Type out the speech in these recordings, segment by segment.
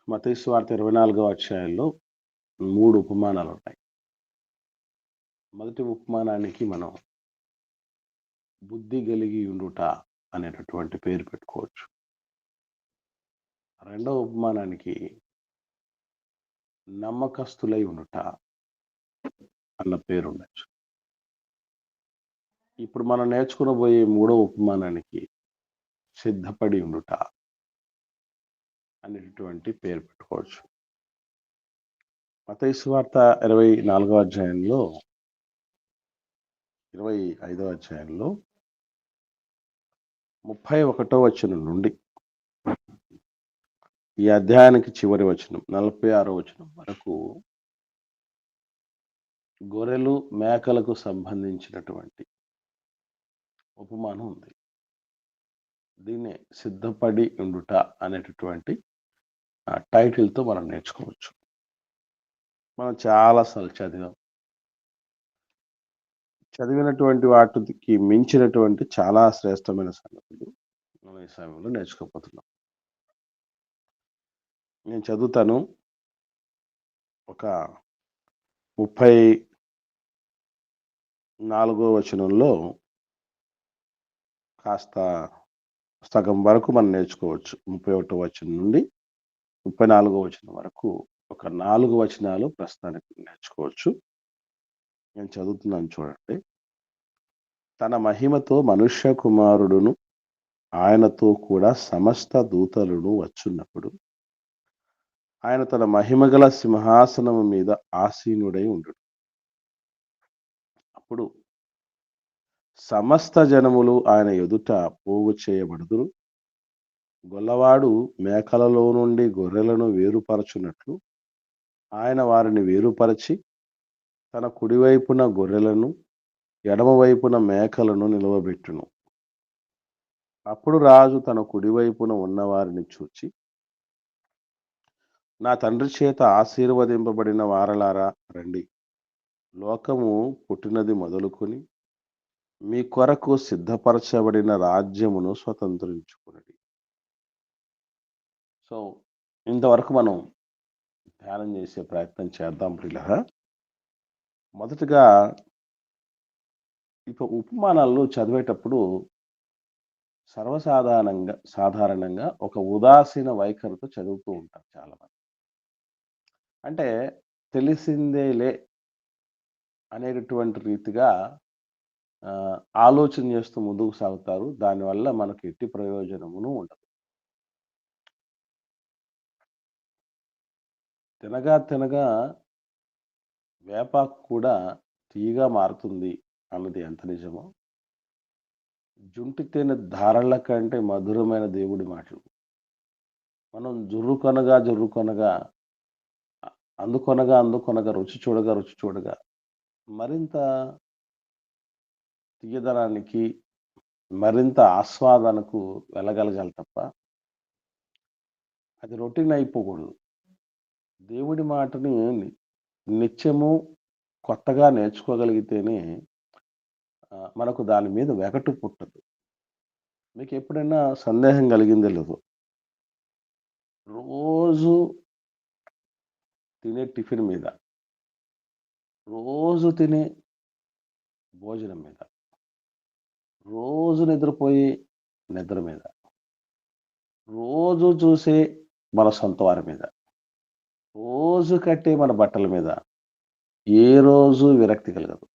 మత్తయి సువార్త 24వ అధ్యాయంలో 3 ఉపమానాలున్నాయి. మొదటి ఉపమానానికి మనం బుద్ధి కలిగి ఉండుట అనేటటువంటి పేరు పెట్టుకోవచ్చు. రెండవ ఉపమానానికి నమ్మకస్తులై ఉండుట అన్న పేరుండొచ్చు. ఇప్పుడు మనం నేర్చుకునబోయే మూడవ ఉపమానానికి సిద్ధపడి ఉండుట అనేటటువంటి పేరు పెట్టుకోవచ్చు. మత్తయి సువార్త 24వ అధ్యాయంలో 25వ అధ్యాయంలో 31వ వచనం నుండి ఈ అధ్యాయానికి చివరి వచనం 46వ వచనం వరకు గొర్రెలు మేకలకు సంబంధించినటువంటి ఉపమానం ఉంది. దీన్నే సిద్ధపడి ఉండుట అనేటటువంటి టైటిల్తో మనం నేర్చుకోవచ్చు. మనం చాలాసార్లు చదివినటువంటి వాటికి మించినటువంటి చాలా శ్రేష్టమైన సంగతులు మనం ఈ సమయంలో నేర్చుకోబోతున్నాం. నేను చదువుతాను. ఒక 34వ వచనంలో కాస్త సగం వరకు మనం నేర్చుకోవచ్చు. 31వ వచనం నుండి 34వ వచనం వరకు ఒక 4 వచనాలు ప్రస్తుతానికి నేర్చుకోవచ్చు. నేను చదువుతున్నాను, చూడండి. తన మహిమతో మనుష్య కుమారుడును ఆయనతో కూడా సమస్త దూతలను వచ్చున్నప్పుడు ఆయన తన మహిమగల సింహాసనము మీద ఆసీనుడై ఉండును. అప్పుడు సమస్త జనములు ఆయన ఎదుట పోగు చేయబడుదురు. గొల్లవాడు మేకలలో నుండి గొర్రెలను వేరుపరచున్నట్లు ఆయన వారిని వేరుపరచి తన కుడివైపున గొర్రెలను ఎడమవైపున మేకలను నిలవబెట్టును. అప్పుడు రాజు తన కుడివైపున ఉన్నవారిని చూచి, నా తండ్రి చేత ఆశీర్వదింపబడిన వారలారా రండి, లోకము పుట్టినది మొదలుకొని మీ కొరకు సిద్ధపరచబడిన రాజ్యమును స్వతంత్రించుకున్నది. సో ఇంతవరకు మనం ధ్యానం చేసే ప్రయత్నం చేద్దాం ప్రియులారా. మొదటగా ఇప్పుడు ఉపమానాలు చదివేటప్పుడు సాధారణంగా ఒక ఉదాసీన వైఖరితో చదువుతూ ఉంటారు చాలామంది. అంటే తెలిసిందేలే అనేటటువంటి రీతిగా ఆలోచన చేస్తూ ముందుకు సాగుతారు. దానివల్ల మనకు ఎట్టి ప్రయోజనమును ఉండదు. తినగా వేపాకు కూడా తీయగా మారుతుంది అన్నది ఎంత నిజమో, జుంటి తేనె ధారల కంటే మధురమైన దేవుడి మాటలు మనం జుర్రుకొనగా అందుకొనగా రుచి చూడగా మరింత తీయదనానికి, మరింత ఆస్వాదనకు వెళ్ళగలగాలి తప్ప అది రొటీన్ అయిపోకూడదు. దేవుడి మాటని నిత్యము కొత్తగా నేర్చుకోగలిగితేనే మనకు దాని మీద వెగటు పుట్టదు. మీకు ఎప్పుడైనా సందేహం కలిగిందే లేదు, రోజు తినే టిఫిన్ మీద, రోజు తినే భోజనం మీద, రోజు నిద్రపోయే నిద్ర మీద, రోజు చూసే మన సొంత వారి మీద, రోజు కట్టే మన బట్టల మీద ఏ రోజు విరక్తి కలగదు.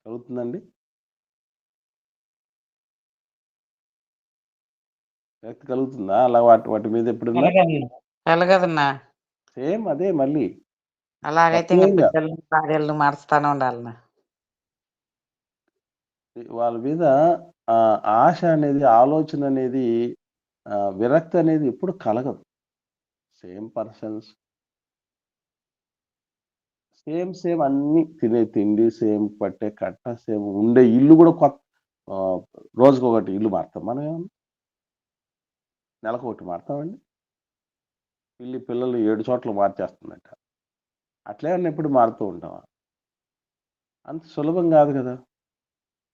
కలుగుతుందండి? విరక్తి కలుగుతుందా? అలా వాటి మీద ఎప్పుడన్నా కలగదన్నా. సేమ్ అదే మళ్ళీ అలాగైతే బిడ్డలు భార్యలను మారుస్తానే ఉండాలన్నా. వాళ్ళ మీద ఆశ అనేది, ఆలోచన అనేది, విరక్తి అనేది ఎప్పుడు కలగదు. సేమ్ పర్సన్స్, సేమ్ అన్ని తినే తిండి సేమ్, పట్టే కట్ట సేమ్, ఉండే ఇల్లు కూడా కొత్త. రోజుకొకటి ఇల్లు మారుతాం మనం. ఏమన్నా నెలకు ఒకటి మారుతామండి? పిల్లలు 7 చోట్ల మార్చేస్తుందట. అట్లేమన్నా ఎప్పుడు మారుతూ ఉంటామా? అంత సులభం కాదు కదా.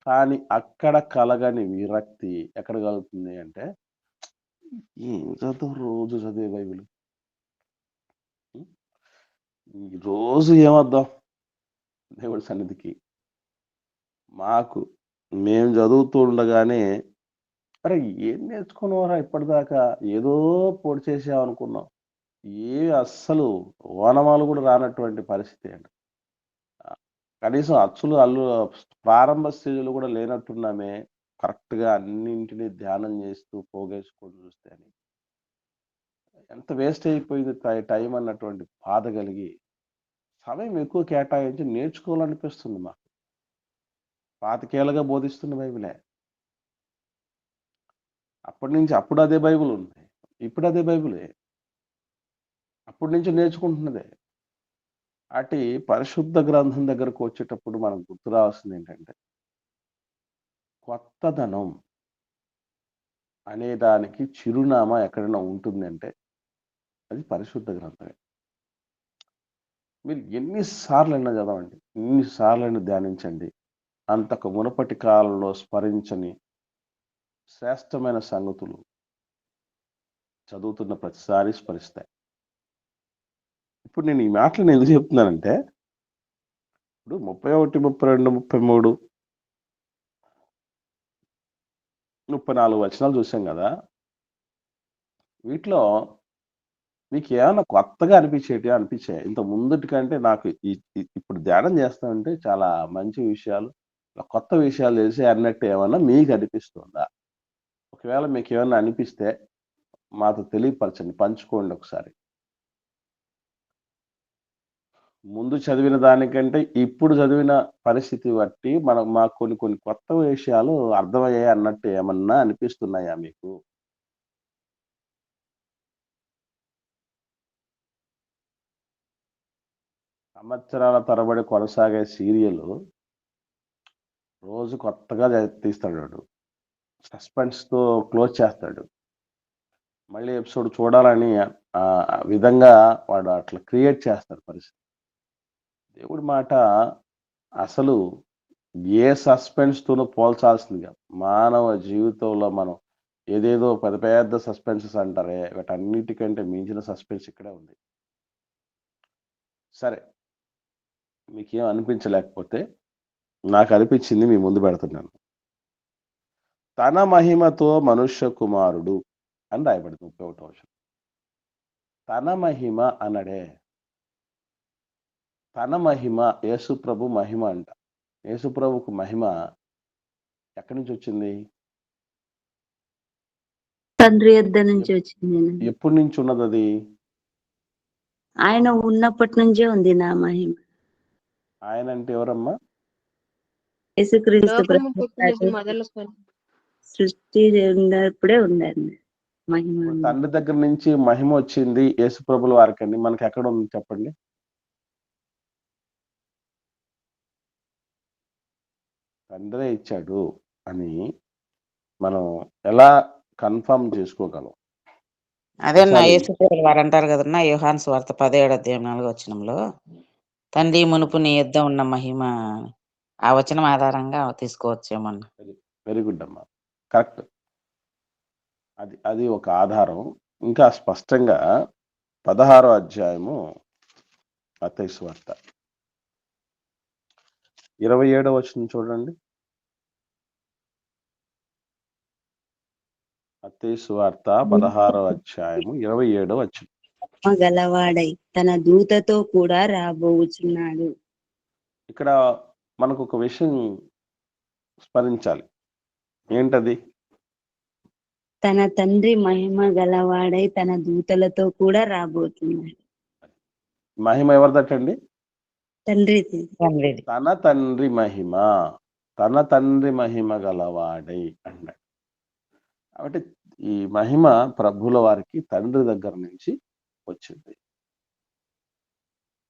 కానీ అక్కడ కలగని విరక్తి ఎక్కడ కలుగుతుంది అంటే, ఏం చదువు, రోజు చదివే బైబిల్, ఈ రోజు ఏమొద్దాం దేవుడి సన్నిధికి. మాకు మేము చదువుతూ ఉండగానే, అరే! ఏం నేర్చుకున్నావురా ఇప్పటిదాకా? ఏదో పొడి చేసామనుకున్నాం. ఏవి అస్సలు ఓనమాలు కూడా రానటువంటి పరిస్థితి అండి. కనీసం అచ్చులు, ప్రారంభ స్టేజ్‌లో కూడా లేనట్టున్నామే. కరెక్ట్‌గా అన్నింటిని ధ్యానం చేస్తూ పోగేసుకొని చూస్తే అని. ఎంత వేస్ట్ అయిపోయింది టైం అన్నటువంటి బాధ కలిగి, సమయం ఎక్కువ కేటాయించి నేర్చుకోవాలనిపిస్తుంది మాకు. పాతికేళ్లుగా బోధిస్తున్న బైబిలే. అప్పుడు అదే బైబిల్ ఉంది. ఇప్పుడు అదే బైబిలే. అప్పటి నుంచి నేర్చుకుంటున్నదే. అటి పరిశుద్ధ గ్రంథం దగ్గరకు వచ్చేటప్పుడు మనకు గుర్తు రావాల్సిందేంటంటే, కొత్తదనం అనే దానికి చిరునామా ఎక్కడైనా ఉంటుందంటే, అది పరిశుద్ధ గ్రంథమే. మీరు ఎన్ని సార్లైనా చదవండి. ఎన్ని సార్లైనా ధ్యానించండి. అంతకు మునుపటి కాలంలో స్మరించని శ్రేష్టమైన సంగతులు చదువుతున్న ప్రతిసారి స్మరిస్తాయి. ఇప్పుడు నేను ఈ మాటలను ఎందుకు చెప్తున్నానంటే, ఇప్పుడు 31, 32, 33, 34 వచనాలు చూసాం గదా! వీటిలో మీకేమన్నా కొత్తగా అనిపించాయా? ఇంత ముందటి కంటే నాకు ఇ ఇ ఇప్పుడు ధ్యానం చేస్తా ఉంటే చాలా మంచి విషయాలు, కొత్త విషయాలు తెలిసాయి అన్నట్టు ఏమన్నా మీకు అనిపిస్తుందా? ఒకవేళ మీకేమన్నా అనిపిస్తే మాతో తెలియపరచండి. పంచుకోండి ఒకసారి. ముందు చదివిన దానికంటే ఇప్పుడు చదివిన పరిస్థితి బట్టి మాకు కొన్ని కొన్ని కొత్త విషయాలు అర్థమయ్యాయి అన్నట్టు ఏమన్నా అనిపిస్తున్నాయా మీకు? సంవత్సరాల తరబడి కొనసాగే సీరియలు రోజు కొత్తగా తీస్తాడు వాడు. సస్పెన్స్‌తో క్లోజ్ చేస్తాడు. మళ్ళీ ఎపిసోడ్ చూడాలని విధంగా వాడు అట్లా క్రియేట్ చేస్తాడు పరిస్థితి. దేవుడి మాట అసలు ఏ సస్పెన్స్‌తోనూ పోల్చాల్సింది కాదు. మానవ జీవితంలో మనం ఏదేదో పెద్ద పెద్ద సస్పెన్సెస్ అంటారే, వీటన్నిటికంటే మించిన సస్పెన్స్ ఇక్కడే ఉంది. సరే, మీకేం అనిపించలేకపోతే నాకనిపించింది మీ ముందు పెడుతున్నాను. తన మహిమతో మనుష్య కుమారుడు అని రాయబడింది 31వ వచనం. తన మహిమ అనడే. తన మహిమ యేసుప్రభు మహిమ అంట. యేసుప్రభుకు మహిమ ఎక్కడి నుంచి వచ్చింది? తండ్రి యొద్ద నుంచి వచ్చింది. ఎప్పటి నుంచి ఉన్నదది? ఆయన ఉన్నప్పటి నుంచే ఉంది నా మహిమ. ఆయన అంటే ఎవరమ్మా? యేసుక్రీస్తు లోకము పుట్టినది మొదలుకొని సృష్టి ఉన్నప్పుడే ఉందండి మహిమ. ఇప్పుడు తండ్రి దగ్గర నుంచి మహిమ వచ్చింది యేసుప్రభుల వారికండి. మనకి ఎక్కడ ఉంది చెప్పండి? తండ్రే ఇచ్చాడు అని మనం ఎలా కన్ఫర్మ్ చేసుకోగలం? అదేనా ఒకసారి యేసుప్రభుల వారు అంటారు కదన్నా యోహాను సువార్త 17:4 తండ్రి మునుపు నీ యొద్ద ఉన్న మహిమ ఆ వచనం ఆధారంగా తీసుకోవచ్చేమన్నా. వెరీ గుడ్ అమ్మా. కరెక్ట్. అది ఒక ఆధారం. ఇంకా స్పష్టంగా 16వ అధ్యాయము మత్తయి సువార్త 27వ వచనం చూడండి. మత్తయి సువార్త 16వ అధ్యాయము 27వ వచనం. గలవాడై తన దూతతో కూడా రాబోచున్నాడు. ఇక్కడ మనకు ఒక విషయం స్మరించాలి. ఏంటది? తన తండ్రి మహిమ గలవాడై తన దూతలతో కూడా రాబోతున్నాడు. మహిమ ఎవరిదటండి? తండ్రిది. తండ్రిది. తన తండ్రి మహిమ. తన తండ్రి మహిమ గలవాడై అన్నాడు. కాబట్టి ఈ మహిమ ప్రభువుల వారికి తండ్రి దగ్గర నుంచి వచ్చింది.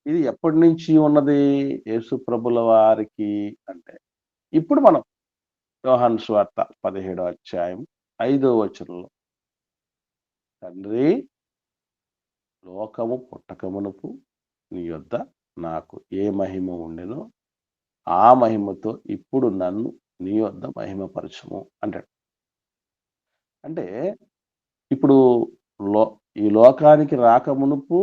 ఇది ఎప్పటి నుంచి ఉన్నది యేసు ప్రభుల వారికి అంటే, ఇప్పుడు మనం యోహాను సువార్త 17వ అధ్యాయం 5వ వచనంలో తండ్రి లోకము పుట్టకమునుపు నీ యొద్ద నాకు ఏ మహిమ ఉండెనో ఆ మహిమతో ఇప్పుడు నన్ను నీ యొద్ద మహిమపరచుము అంటాడు. అంటే ఇప్పుడు ఈ లోకానికి రాకమునుపు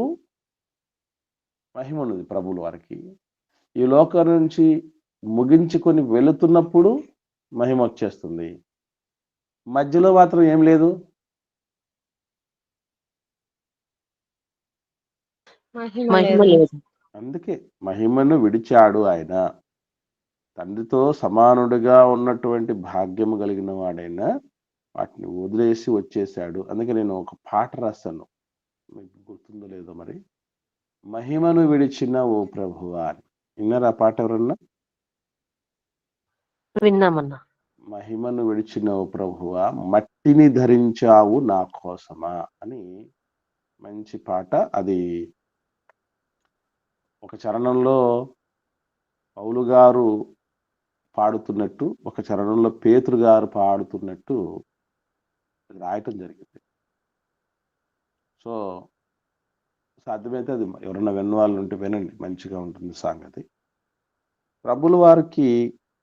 మహిమ ఉన్నది ప్రభువుల వారికి. ఈ లోకం నుంచి ముగించుకొని వెళుతున్నప్పుడు మహిమ వచ్చేస్తుంది. మధ్యలో మాత్రం ఏం లేదు. మహిమ లేదు. అందుకే మహిమను విడిచాడు ఆయన. తండ్రితో సమానుడిగా ఉన్నటువంటి భాగ్యము కలిగిన వాడైన వాటిని వదిలేసి వచ్చేసాడు. అందుకే నేను ఒక పాట రాశాను, మీకు గుర్తుందో లేదో మరి. మహిమను విడిచిన ఓ ప్రభువా అని. విన్నారా ఆ పాట ఎవరన్నా? విన్నామన్నా. మహిమను విడిచిన ఓ ప్రభువా మట్టిని ధరించావు నా కోసమా అని మంచి పాట. అది ఒక చరణంలో పౌలు గారు పాడుతున్నట్టు, ఒక చరణంలో పేతురు గారు పాడుతున్నట్టు రాయటం జరిగింది. సో సాధ్యమైతే అది ఎవరన్నా విన్న వాళ్ళు ఉంటే వినండి, మంచిగా ఉంటుంది సంగతి. ప్రభుల వారికి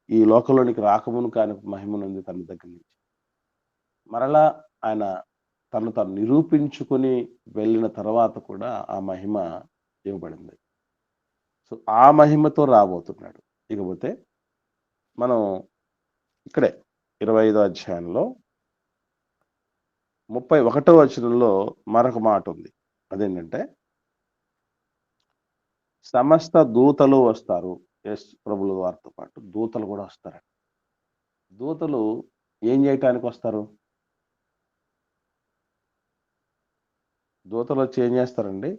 ఈ లోకంలోనికి రాకమును కాని మహిమనుంది తన దగ్గర నుంచి. మరలా ఆయన తను నిరూపించుకొని వెళ్ళిన తర్వాత కూడా ఆ మహిమ ఇవ్వబడింది. సో ఆ మహిమతో రాబోతున్నాడు. ఇకపోతే మనం ఇక్కడే 25వ అధ్యాయంలో 31వ వచనంలో మరొక మాట ఉంది. అదేంటంటే సమస్త దూతలు వస్తారు. ఎస్, ప్రభుల వారితో పాటు దూతలు కూడా వస్తారండి. దూతలు ఏం చేయటానికి వస్తారు? దూతలు వచ్చి ఏం చేస్తారండి?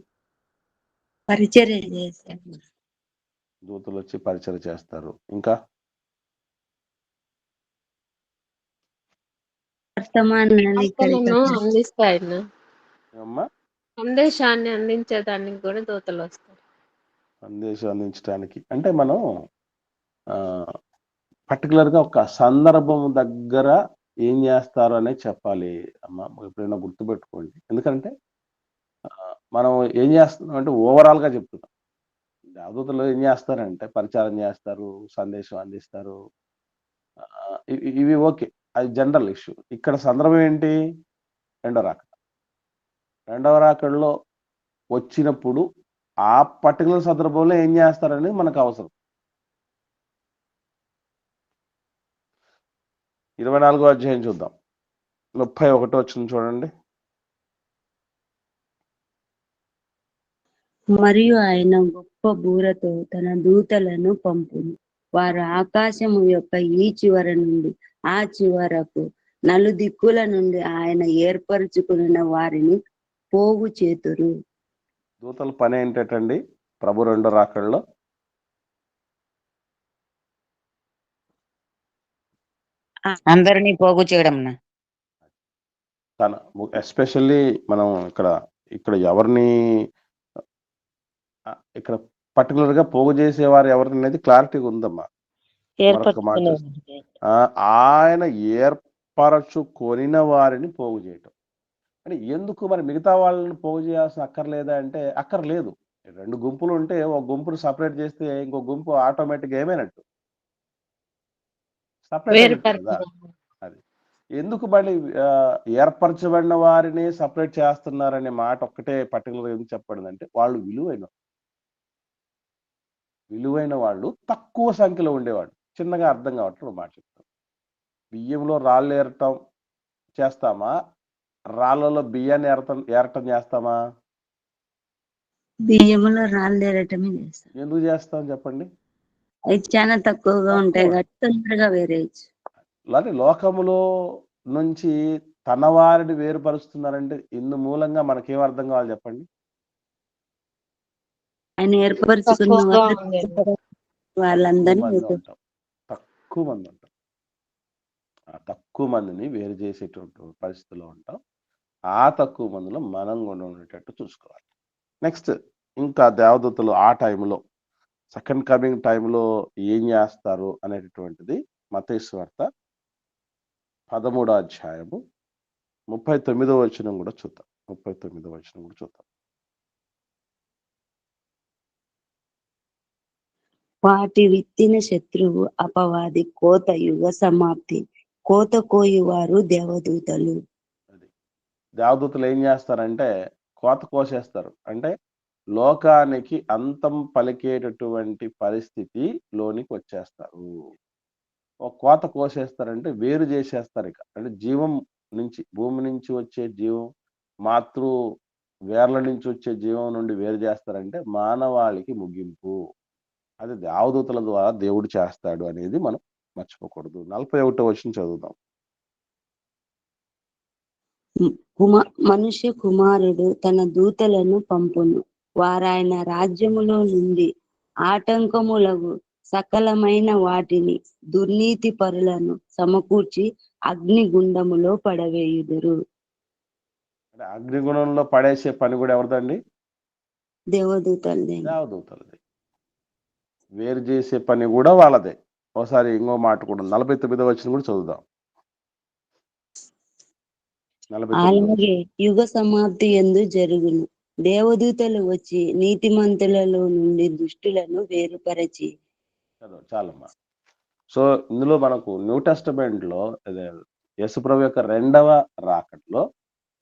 పరిచర్య చేశారు. దూతలు వచ్చి పరిచర్య చేస్తారు. ఇంకా వర్తమానాన్ని వార్తలను అందిస్తాయన్న. ఏమ్మా? సందేశాన్ని అందించేదానికి కూడా దూతలు వస్తారు. సందేశం అందించడానికి అంటే మనం పర్టికులర్గా ఒక సందర్భం దగ్గర ఏం చేస్తారు అనేది చెప్పాలి అమ్మా. ఎప్పుడైనా గుర్తుపెట్టుకోండి. ఎందుకంటే మనం ఏం చేస్తున్నాం అంటే ఓవరాల్గా చెప్తున్నాం. దేవదూతలు ఏం చేస్తారంటే పరిచారం చేస్తారు, సందేశం అందిస్తారు. ఇవి ఓకే, అది జనరల్ ఇష్యూ. ఇక్కడ సందర్భం ఏంటి? రెండవ రాకడలో వచ్చినప్పుడు ఆ పర్టికులర్ సందర్భంలో ఏం చేస్తారనేది మనకు అవసరం. 24వ అధ్యాయం చూద్దాం. 31వ వచనం చూడండి. మరియు ఆయన గొప్ప బూరతో తన దూతలను పంపును. వారు ఆకాశము యొక్క ఈ చివర నుండి ఆ చివరకు నలుదిక్కుల నుండి ఆయన ఏర్పరచుకున్న వారిని పోగు చేతురు. దూతల పని ఏంటండి ప్రభు రెండో రాకడలో? అందరినీ పోగు చేయడం. తన ఎస్పెషల్లీ మనం ఇక్కడ ఎవరిని ఇక్కడ పర్టికులర్ గా పోగు చేసేవారు ఎవరు అనేది క్లారిటీగా ఉందమ్మా. ఆయన ఏర్పరచుకొనిన వారిని పోగు చేయటం అంటే ఎందుకు? మరి మిగతా వాళ్ళని పోగు చేయాల్సిన అక్కర్లేదా అంటే అక్కర్లేదు. రెండు గుంపులు ఉంటే ఒక గుంపును సపరేట్ చేస్తే ఇంకో గుంపు ఆటోమేటిక్ ఏమైనట్టు సపరేట్. అది ఎందుకు మళ్ళీ ఏర్పరచబడిన వారిని సపరేట్ చేస్తున్నారనే మాట ఒక్కటే పర్టికులర్ ఎందుకు చెప్పబడిందంటే వాళ్ళు విలువైన వాళ్ళు తక్కువ సంఖ్యలో ఉండేవాడు. చిన్నగా అర్థం కావట్లేదు మాట చెప్తాం. బియ్యంలో రాళ్ళు ఏరటం చేస్తామా? రాళ్ళలో బియ్యాన్ని ఏరటం చేస్తామా? బియ్యంలో రాళ్ళు ఏరటమే చేస్తాం. ఎందుకు చేస్తాం చెప్పండి? అవి చాలా తక్కువగా ఉంటాయి కాబట్టి తొందరగా వేరేయచ్చు. అలాగే లోకములో నుంచి తన వారిని వేరుపరుస్తున్నారంటే ఇందు మూలంగా మనకేం అర్థం కావాలి చెప్పండి? ఆయన ఏర్పరచుకున్న వాళ్ళందరినీ తక్కువ మంది ఉంటాం. ఆ తక్కువ మందిని వేరు చేసేటువంటి పరిస్థితిలో ఉంటాం. ఆ తక్కువ మందిలో మనం కూడా ఉండేటట్టు చూసుకోవాలి. నెక్స్ట్ ఇంకా దేవదూతలు ఆ టైంలో సెకండ్ కమింగ్ టైంలో ఏం చేస్తారు అనేటటువంటిది మత్తయి సువార్త 13వ అధ్యాయము 39వ వచనం కూడా చూద్దాం. 39వ వచనం కూడా చూద్దాం. వాటి విత్తిన శత్రువు అపవాది కోత యుగ సమాప్తి. కోత కోయువారు దేవదూతలు. దేవదూతలు ఏం చేస్తారంటే కోత కోసేస్తారు. అంటే లోకానికి అంతం పలికేటటువంటి పరిస్థితి లోనికి వచ్చేస్తారు. ఒక కోత కోసేస్తారంటే వేరు చేసేస్తారు ఇక. అంటే జీవం నుంచి, భూమి నుంచి వచ్చే జీవం, మాతృ వేర్ల నుంచి వచ్చే జీవం నుండి వేరు చేస్తారంటే మానవాళికి ముగింపు. అది దేవదూతల ద్వారా దేవుడు చేస్తాడు అనేది మనం మర్చిపోకూడదు. 41వ వచనం చదువుదాం. మనుష్య కుమారుడు తన దూతలను పంపును, వారాయన రాజ్యములో నుండి ఆటంకములకు సకలమైన వాటిని దుర్నీతి పరులను సమకూర్చి అగ్నిగుండములో పడవేయుదురు. అంటే అగ్నిగుణంలో పడేసే పని కూడా ఎవరిదండి? దేవదూతలదే. దేవదూతలది. వేరు చేసే పని కూడా వాళ్ళదే. ఒకసారి ఇంకో మాట కూడా 49వ వచనం కూడా చదువుదాం. 49వ అలాగే యుగ సమాప్తి యందు జరుగును. దేవదూతలు వచ్చి నీతిమంతులలో నుండి దుష్టులను వేరుపరచి. చాలమ్మా. సో ఇందులో మనకు న్యూ టెస్టమెంట్ లో యేసుప్రభు యొక్క రెండవ రాకట్లో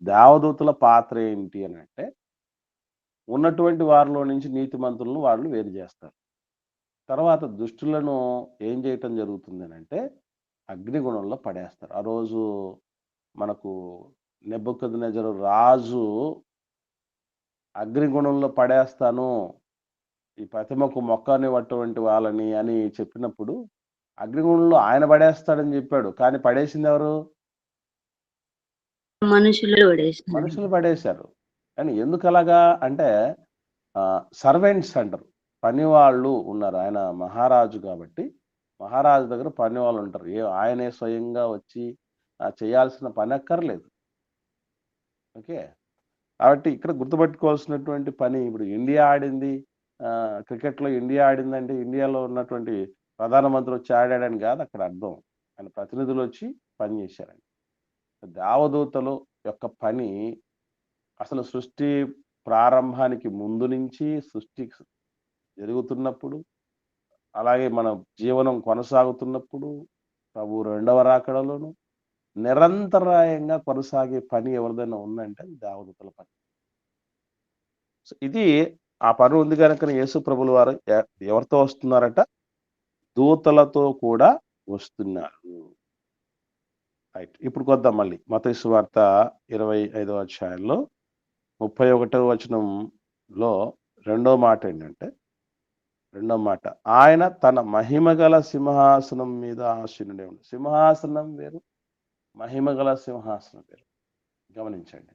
దేవదూతల పాత్ర ఏంటి అని అంటే, ఉన్నటువంటి వారిలో నుంచి నీతిమంతులను వాళ్ళు వేరు చేస్తారు. తర్వాత దుష్టులను ఏం చేయటం జరుగుతుంది అని అంటే అగ్నిగుణంలో పడేస్తారు. ఆ రోజు మనకు నెబుకద్నెజరు రాజు అగ్నిగుణంలో పడేస్తాను ఈ ప్రతిమకు మొక్కనివ్వటువంటి వాళ్ళని అని చెప్పినప్పుడు అగ్నిగుణంలో ఆయన పడేస్తాడని చెప్పాడు. కానీ పడేసింది ఎవరు? మనుషులు పడేశారు. కానీ ఎందుకు అలాగా అంటే సర్వెంట్స్ అంటారు, పని వాళ్ళు ఉన్నారు. ఆయన మహారాజు కాబట్టి మహారాజు దగ్గర పని వాళ్ళు ఉంటారు. ఆయనే స్వయంగా వచ్చి చేయాల్సిన పని అక్కర్లేదు. ఓకే, కాబట్టి ఇక్కడ గుర్తుపెట్టుకోవాల్సినటువంటి పని, ఇప్పుడు ఇండియా ఆడింది, క్రికెట్లో ఇండియా ఆడిందంటే ఇండియాలో ఉన్నటువంటి ప్రధానమంత్రి వచ్చి ఆడాడని కాదు అక్కడ అర్థం. ఆయన ప్రతినిధులు వచ్చి పని చేశారండి. దేవదూతలు యొక్క పని అసలు సృష్టి ప్రారంభానికి ముందు నుంచి సృష్టి జరుగుతున్నప్పుడు, అలాగే మన జీవనం కొనసాగుతున్నప్పుడు, ప్రభు రెండవ రాకడలోను నిరంతరాయంగా కొనసాగే పని ఎవరిదైనా ఉందంటే అది దేవదూతల పని. ఇది ఆ పని ఉంది కనుక యేసు ప్రభుల వారు ఎవరితో వస్తున్నారట? దూతలతో కూడా వస్తున్నారు. రైట్, ఇప్పుడు కొద్దాం మళ్ళీ మత్తయి సువార్త 25వ అధ్యాయంలో 31వ వచనంలో రెండో మాట ఏంటంటే, ఆయన తన మహిమగల సింహాసనం మీద ఆసీనుడై ఉన్నాడు. సింహాసనం వేరు, మహిమగల సింహాసనం వేరు. గమనించండి,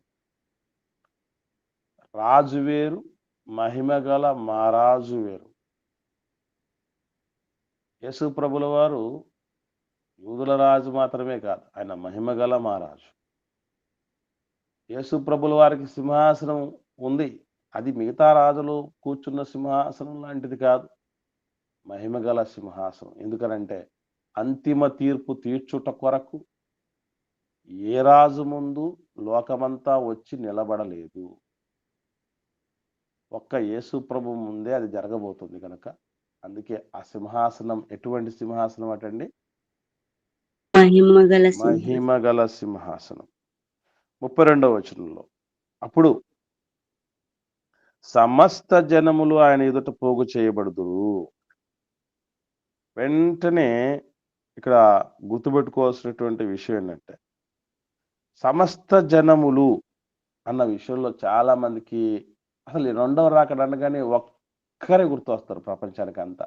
రాజు వేరు, మహిమగల మహారాజు వేరు. యేసు ప్రభుల వారు యూదుల రాజు మాత్రమే కాదు, ఆయన మహిమగల మహారాజు. యేసు ప్రభుల వారికి సింహాసనం ఉంది, అది మిగతా రాజులు కూర్చున్న సింహాసనం లాంటిది కాదు, మహిమగల సింహాసనం. ఎందుకనంటే అంతిమ తీర్పు తీర్చుట కొరకు ఏ రాజు ముందు లోకమంతా వచ్చి నిలబడలేదు. ఒక్క యేసు ప్రభు ముందే అది జరగబోతుంది కనుక అందుకే ఆ సింహాసనం ఎటువంటి సింహాసనం అటండి? మహిమగల సింహాసనం. 32వ వచనంలో, అప్పుడు సమస్త జనములు ఆయన ఎదుట పోగు చేయబడుదురు. వెంటనే ఇక్కడ గుర్తుపెట్టుకోవాల్సినటువంటి విషయం ఏంటంటే, సమస్త జనములు అన్న విషయంలో చాలా మందికి అసలు రెండవ రాకడ అనగానే ఒక్కరే గుర్తొస్తారు ప్రపంచానికి అంతా.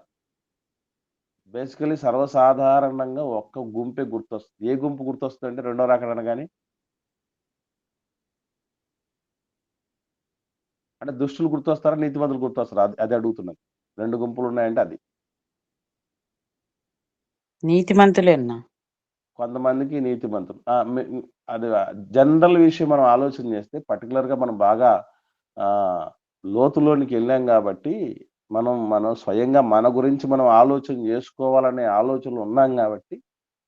బేసికలీ సర్వసాధారణంగా ఒక్క గుంపే గుర్తొస్తుంది. ఏ గుంపు గుర్తొస్తుంది అంటే రెండవ రాకడ అనగానే? అంటే దుష్టులు గుర్తొస్తారా, నీతిమంతులు గుర్తొస్తారా? అది అడుగుతున్నాను. రెండు గుంపులు ఉన్నాయంటే అది నీతిమంతులేనా? కొంతమందికి నీతిమంతులు. అది జనరల్ విషయం మనం ఆలోచన చేస్తే పర్టికులర్గా మనం బాగా లోతులోనికి వెళ్ళాం కాబట్టి మనం స్వయంగా మన గురించి మనం ఆలోచన చేసుకోవాలనే ఆలోచనలు ఉన్నాం కాబట్టి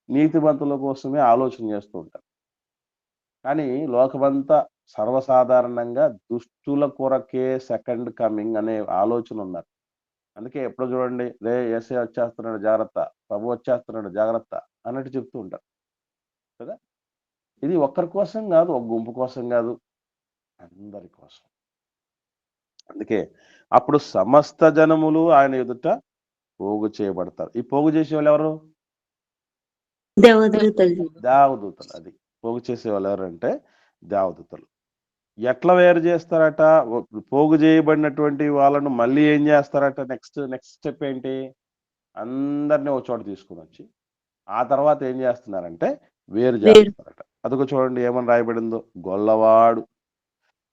నీతిమంతుల కోసమే ఆలోచన చేస్తూ ఉంటాం. కానీ లోకమంతా సర్వసాధారణంగా దుష్టుల కొరకే సెకండ్ కమింగ్ అనే ఆలోచన ఉన్నారు. అందుకే ఎప్పుడు చూడండి, రే యేసే వచ్చేస్తున్నాడు జాగ్రత్త, ప్రభు వచ్చేస్తున్నాడు జాగ్రత్త అన్నట్టు చెప్తూ ఉంటారు కదా. ఇది ఒక్కరి కోసం కాదు, ఒక గుంపు కోసం కాదు, అందరి కోసం. అందుకే అప్పుడు సమస్త జనములు ఆయన ఎదుట పోగు చేయబడతారు. ఈ పోగు చేసే వాళ్ళు ఎవరు? దేవదూతలు. దేవదూతలు. అది పోగు చేసే వాళ్ళు ఎవరంటే దేవదూతలు. ఎట్లా వేరు చేస్తారట? పోగు చేయబడినటువంటి వాళ్ళను మళ్ళీ ఏం చేస్తారట? నెక్స్ట్ స్టెప్ ఏంటి? అందరినీ ఒక చోట తీసుకుని వచ్చి ఆ తర్వాత ఏం చేస్తున్నారంటే వేరు చేస్తారట. అదిగో చూడండి ఏమని రాయబడిందో, గొల్లవాడు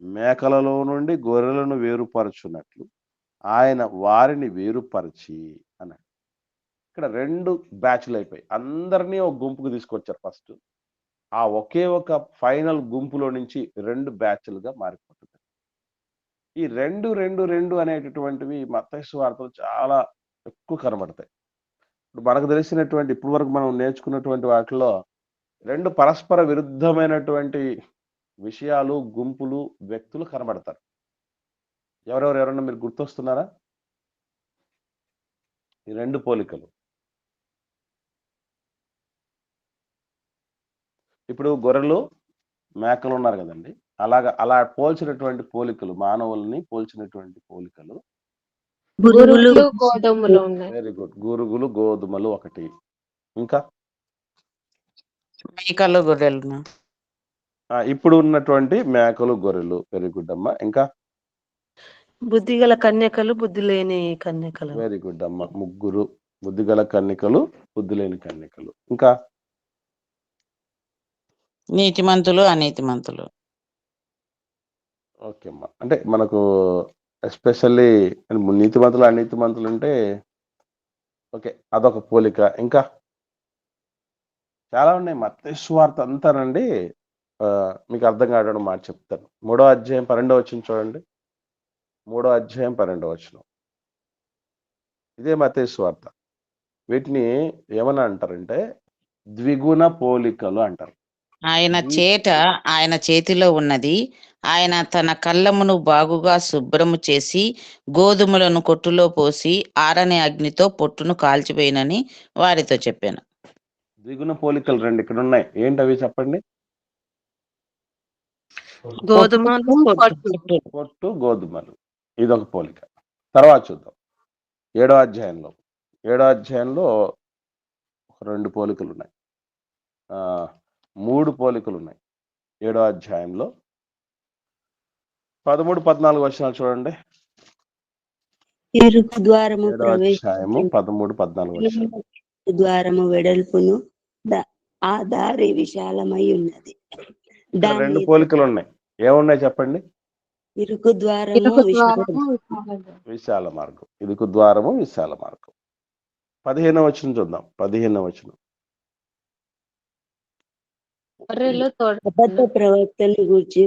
మేకలలో నుండి గొర్రెలను వేరుపరచున్నట్లు ఆయన వారిని వేరుపరిచి అన్నాడు. ఇక్కడ 2 బ్యాచ్లు అయిపోయి అందరినీ ఒక గుంపుకు తీసుకొచ్చారు. ఫస్ట్ ఆ ఒకే ఒక ఫైనల్ గుంపులో నుంచి 2 బ్యాచ్లుగా మారిపోతుంది. ఈ 2 అనేటటువంటివి మత్తయి సువార్తలో చాలా ఎక్కువ కనబడతాయి. ఇప్పుడు మనకు తెలిసినటువంటి ఇప్పటి వరకు మనం నేర్చుకున్నటువంటి వాటిలో 2 పరస్పర విరుద్ధమైనటువంటి విషయాలు, గుంపులు, వ్యక్తులు కనబడతారు. ఎవరన్నా మీరు గుర్తొస్తున్నారా? ఈ 2 పోలికలు. ఇప్పుడు గొర్రెలు, మేకలు ఉన్నారు కదండి. అలా పోల్చినటువంటి పోలికలు, మానవుల్ని పోల్చినటువంటి పోలికలు. గురుగులు, గురుగులు గోధుమలు ఉన్నాయి. Very good. గురుగులు, గోధుమలు ఒకటి. ఇంకా మేకలు గొర్రెలు. ఇప్పుడు ఉన్నటువంటి మేకలు, గొర్రెలు. వెరీ గుడ్ అమ్మా. ఇంకా బుద్ధిగల కన్యకలు, బుద్ధి లేని కన్యకలు. వెరీ గుడ్ అమ్మా. ముగ్గురు. బుద్ధిగల కన్యకలు, బుద్ధి లేని కన్యకలు. ఇంకా నీతిమంతులు, అనీతిమంతులు. ఓకే అమ్మా. అంటే మనకు ఎస్పెషల్లీ నీతిమంతులు, అనీతిమంతులు అంటే ఓకే, అదొక పోలిక. ఇంకా చాలా ఉన్నాయి. మత్తయి సువార్త అంతానండి మీకు అర్థం కావడం మాట చెప్తాను. 3వ అధ్యాయం 12వ వచనం చూడండి. 3వ అధ్యాయం 12వ వచనం. ఇదే మత్తయి సువార్త. వీటిని ఏమని అంటారంటే ద్విగుణ పోలికలు అంటారు. ఆయన చేతిలో ఉన్నది. ఆయన తన కళ్ళమును బాగుగా శుభ్రము చేసి గోధుమలను కొట్టులో పోసి ఆరని అగ్నితో పొట్టును కాల్చిపోయినని వారితో చెప్పాను. ద్విగుణ పోలికలు 2 ఇక్కడ ఉన్నాయి. ఏంటి అవి చెప్పండి? గోధుమలు, పొట్టు, గోధుమలు. ఇదొక పోలిక. తర్వాత చూద్దాం 7వ అధ్యాయంలో. 7వ అధ్యాయంలో 2 పోలికలు ఉన్నాయి. 3 పోలికలు ఉన్నాయి 7వ అధ్యాయంలో. 13, 14 వచనాలు చూడండి. ఇరుకు ద్వారము 7వ అధ్యాయము 13, 14 వచనాలు. ద్వారము వెడల్పును ఆ దారి విశాలమై ఉన్నది. 2 పోలికలు ఉన్నాయి. ఏమున్నాయి చెప్పండి? ఇరుకు ద్వారము విశాల మార్గం. ఇరుకు ద్వారము, విశాల మార్గం. 15వ వచనం చూద్దాం. 15వ వచనం. అబద్ధ ప్రవక్తను గూర్చి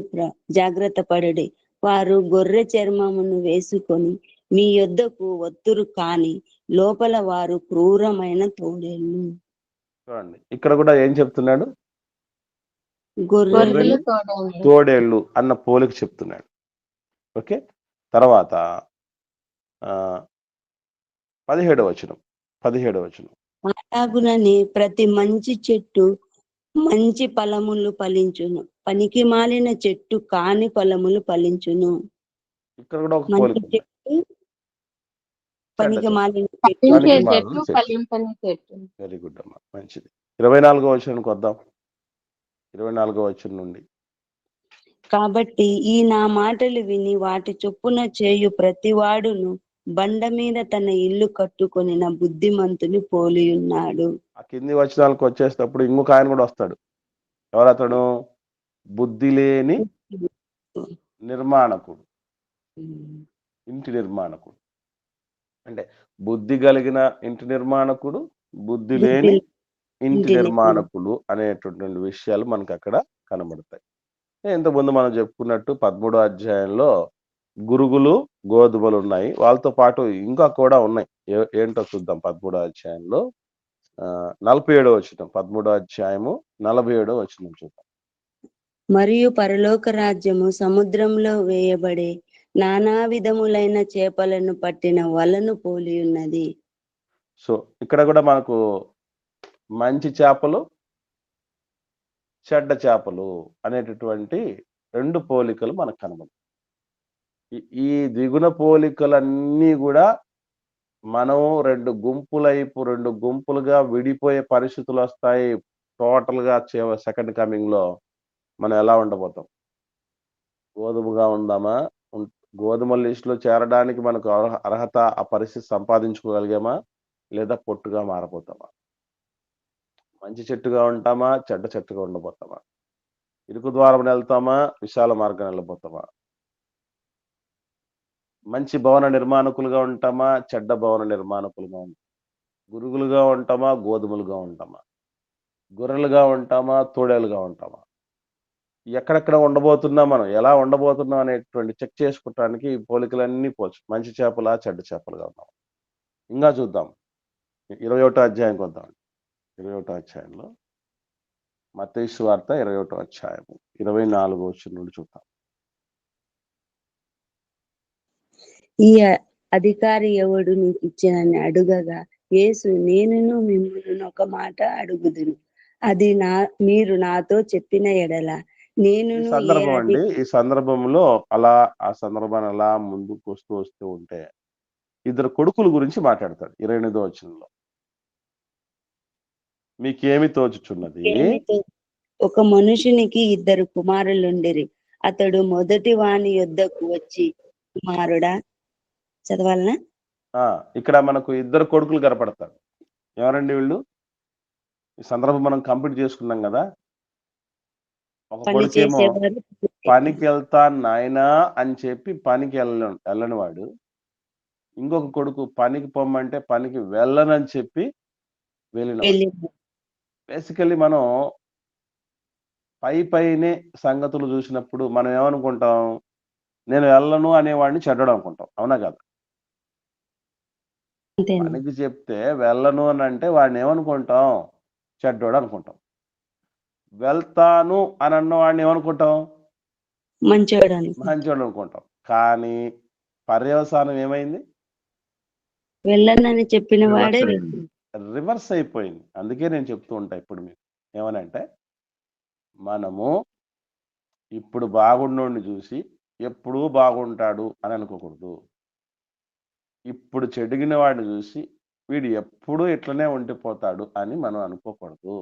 జాగ్రత్త పడడి. వారు గొర్రె చర్మమును వేసుకొని మీ యొద్దకు వత్తురు, కాని లోపల వారు క్రూరమైన తోడేళ్ళు. చూడండి ఇక్కడ కూడా ఏం చెప్తున్నాడు? గొర్రెలు తోడేళ్ళు అన్న పోలిక చెప్తున్నాడు. ఓకే. తర్వాత 17వ వచనం. 17వ వచనం. అలాగునని ప్రతి మంచి చెట్టు మంచి ఫలములు ఫలించును, పనికి మాలిన చెట్టు కాని ఫలములు ఫలించును. ఇక్కడ కూడా ఒక మంచి పోలిక. చెట్టు పనికి మాలిన చెట్టు. వెరీ గుడ్ అమ్మా, మంచిది. 24వ వచనానికి వద్దాం. 24వ వచనం నుండి. కాబట్టి ఈ నా మాటలు విని వాటి చొప్పున చేయు ప్రతివాడును బండ మీద తన ఇల్లు కట్టుకొనిన బుద్ధిమంతుని పోలి ఉన్నాడు. ఆ కింది వచనాలకు వచ్చేటప్పుడు ఇంకొక ఆయన కూడా వస్తాడు. ఎవరతడు? బుద్ధి లేని నిర్మాణకుడు, ఇంటి నిర్మాణకుడు. అంటే బుద్ధి కలిగిన ఇంటి నిర్మాణకుడు, బుద్ధి లేని ఇంటి నిర్మాణకులు అనేటటువంటి విషయాలు మనకు అక్కడ కనబడతాయి. ఇంతకుముందు మనం చెప్పుకున్నట్టు 13వ అధ్యాయంలో గురుగులు, గోధుమలు ఉన్నాయి. వాళ్ళతో పాటు ఇంకా కూడా ఉన్నాయి. ఏంటో చూద్దాం. 13వ అధ్యాయంలో 47వ వచనం. 13వ అధ్యాయము 47వ వచనం చూద్దాం. మరియు పరలోక రాజ్యము సముద్రంలో వేయబడే నానా విధములైన చేపలను పట్టిన వలను పోలి ఉన్నది. సో ఇక్కడ కూడా మనకు మంచి చేపలు, చెడ్డ చేపలు అనేటటువంటి 2 పోలికలు మనకు కనబడతాయి. ఈ ద్విగుణ పోలికలన్నీ కూడా మనం రెండు గుంపులుగా విడిపోయే పరిస్థితులు వస్తాయి. టోటల్‌గా సెకండ్ కమింగ్‌లో మనం ఎలా ఉండబోతాం? గోధుమగా ఉందామా? ఉం గోధుమ లిస్ట్‌లో చేరడానికి మనకు అర్హత ఆ పరిస్థితి సంపాదించుకోగలిగామా? లేదా పొట్టుగా మారబోతామా? మంచి చెట్టుగా ఉంటామా? చెడ్డ చెట్టుగా ఉండబోతామా? ఇరుకు ద్వారమున ఎళ్తామా? విశాల మార్గాన ఎళ్ళబోతామా? మంచి భవన నిర్మాణకులుగా ఉంటామా? చెడ్డ భవన నిర్మాణకులుగా ఉంటామా? గురుగులుగా ఉంటామా? గోధుమలుగా ఉంటామా? గొర్రెలుగా ఉంటామా? తోడేలుగా ఉంటామా? ఎక్కడెక్కడ ఉండబోతున్నాం మనం? ఎలా ఉండబోతున్నాం అనేటువంటి చెక్ చేసుకోవటానికి ఈ పోలికలన్నీ పోల్చు. మంచి చేపలా? చెడ్డ చేపలుగా ఉన్నాం. ఇంగా చూద్దాం. 21 అధ్యాయంకి వద్దాం. 21 అధ్యాయంలో మత్తయి సువార్త 21 అధ్యాయము 24 వచనం నుండి చూద్దాం. ఈ అధికారి ఎవడు నీకు ఇచ్చినని అడుగగా యేసు నేనును మిమ్ములను ఒక మాట అడుగుదును, అది మీరు నాతో చెప్పిన ఎడల ఈ నేనును సందర్భం అండి. ఈ సందర్భంలో ఆ సందర్భాన్ని అలా ముందుకు వస్తూ ఉంటే ఇద్దరు కొడుకుల గురించి మాట్లాడతాడు 28వ వచనంలో. మీకేమి తోచుచున్నది? ఒక మనుషునికి 2 కుమారులుండిరి. అతడు మొదటి వాని యొద్దకు వచ్చి, కుమారుడా, చదవాలనా? ఇక్కడ మనకు ఇద్దరు కొడుకులు కనపడతారు. ఎవరండి వీళ్ళు? ఈ సందర్భం మనం కంప్లీట్ చేసుకున్నాం కదా! ఒక పని కొడుకేమో చేసేవారు పనికెళ్తాను నాయనా అని చెప్పి పనికి ఎళ్ళని వాడు. ఇంకొక కొడుకు పనికి పొమ్మంటే పనికి వెళ్ళనని చెప్పి వెళ్ళినవాడు. వెళ్ళింది. బేసికల్లీ మనం పైనే సంగతులు చూసినప్పుడు మనం ఏమనుకుంటాం? నేను వెళ్ళను అనేవాడిని చెడ్డోడు అనుకుంటాం. అవునా కాదా? అంతేనండి. పనికి చెప్తే వెళ్ళను అనంటే వాడిని ఏమనుకుంటాం? చెడ్డోడు అనుకుంటాం. వెళ్తాను అని అన్నవాడిని ఏమనుకుంటాం? మంచోడని మంచోడు అనుకుంటాం. కానీ పర్యవసానం ఏమైంది? వెళ్ళనని చెప్పిన వాడే రివర్స్ అయిపోయింది. అందుకే నేను చెప్తూ ఉంటా ఇప్పుడు మీకు. ఏమనంటే మనము ఇప్పుడు బాగున్నోడిని చూసి ఎప్పుడూ బాగుంటాడు అని అనుకోకూడదు. ఇప్పుడు చెడిగిన వాడిని చూసి వీడు ఎప్పుడూ ఇట్లనే ఉండిపోతాడు అని మనం అనుకోకూడదు.